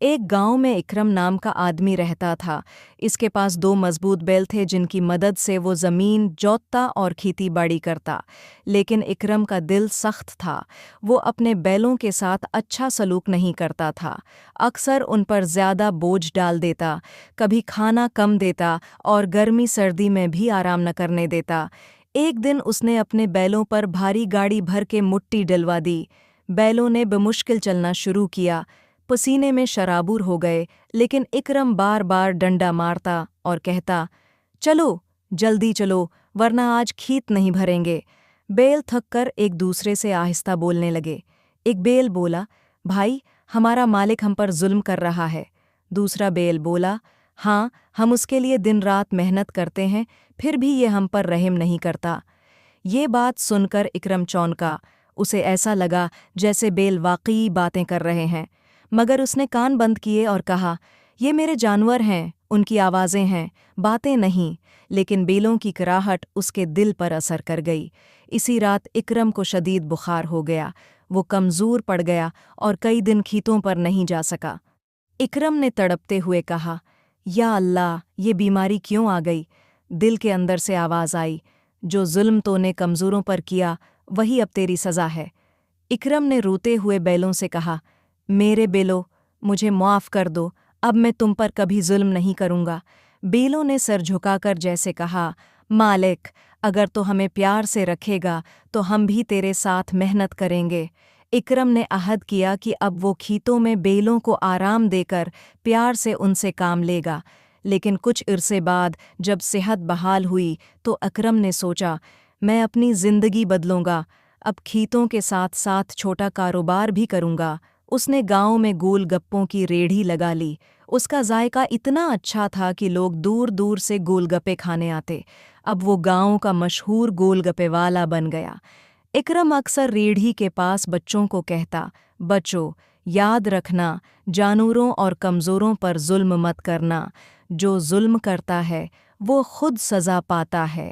ایک گاؤں میں اکرم نام کا آدمی رہتا تھا۔ اس کے پاس 2 مضبوط بیل تھے جن کی مدد سے وہ زمین جوتتا اور کھیتی باڑی کرتا۔ لیکن اکرم کا دل سخت تھا۔ وہ اپنے بیلوں کے ساتھ اچھا سلوک نہیں کرتا تھا۔ اکثر ان پر زیادہ بوجھ ڈال دیتا، کبھی کھانا کم دیتا اور گرمی سردی میں بھی آرام نہ کرنے دیتا۔ ایک دن اس نے اپنے بیلوں پر بھاری گاڑی بھر کے مٹی ڈلوا دی۔ بیلوں نے بمشکل چلنا شروع کیا، پسینے میں شرابور ہو گئے، لیکن اکرم بار بار ڈنڈا مارتا اور کہتا، چلو جلدی چلو ورنہ آج کھیت نہیں بھریں گے۔ بیل تھک کر ایک دوسرے سے آہستہ بولنے لگے۔ ایک بیل بولا، بھائی ہمارا مالک ہم پر ظلم کر رہا ہے۔ دوسرا بیل بولا، ہاں ہم اس کے لیے دن رات محنت کرتے ہیں پھر بھی یہ ہم پر رحم نہیں کرتا۔ یہ بات سن کر اکرم چونکا۔ اسے ایسا لگا جیسے بیل واقعی باتیں کر رہے ہیں، مگر اس نے کان بند کیے اور کہا، یہ میرے جانور ہیں، ان کی آوازیں ہیں، باتیں نہیں۔ لیکن بیلوں کی کراہٹ اس کے دل پر اثر کر گئی۔ اسی رات اکرم کو شدید بخار ہو گیا۔ وہ کمزور پڑ گیا اور کئی دن کھیتوں پر نہیں جا سکا۔ اکرم نے تڑپتے ہوئے کہا، یا اللہ، یہ بیماری کیوں آ گئی؟ دل کے اندر سے آواز آئی، جو ظلم تو نے کمزوروں پر کیا وہی اب تیری سزا ہے۔ اکرم نے روتے ہوئے بیلوں سے کہا، میرے بیلو، مجھے معاف کر دو، اب میں تم پر کبھی ظلم نہیں کروں گا۔ بیلوں نے سر جھکا کر جیسے کہا، مالک، اگر تو ہمیں پیار سے رکھے گا تو ہم بھی تیرے ساتھ محنت کریں گے۔ اکرم نے عہد کیا کہ اب وہ کھیتوں میں بیلوں کو آرام دے کر پیار سے ان سے کام لے گا۔ لیکن کچھ عرصے بعد جب صحت بحال ہوئی تو اکرم نے سوچا، میں اپنی زندگی بدلوں گا، اب کھیتوں کے ساتھ ساتھ چھوٹا کاروبار بھی کروں گا۔ اس نے گاؤں میں گول گپوں کی ریڑھی لگا لی۔ اس کا ذائقہ اتنا اچھا تھا کہ لوگ دور دور سے گول گپے کھانے آتے۔ اب وہ گاؤں کا مشہور گول گپے والا بن گیا۔ اکرم اکثر ریڑھی کے پاس بچوں کو کہتا، بچو، یاد رکھنا، جانوروں اور کمزوروں پر ظلم مت کرنا۔ جو ظلم کرتا ہے وہ خود سزا پاتا ہے۔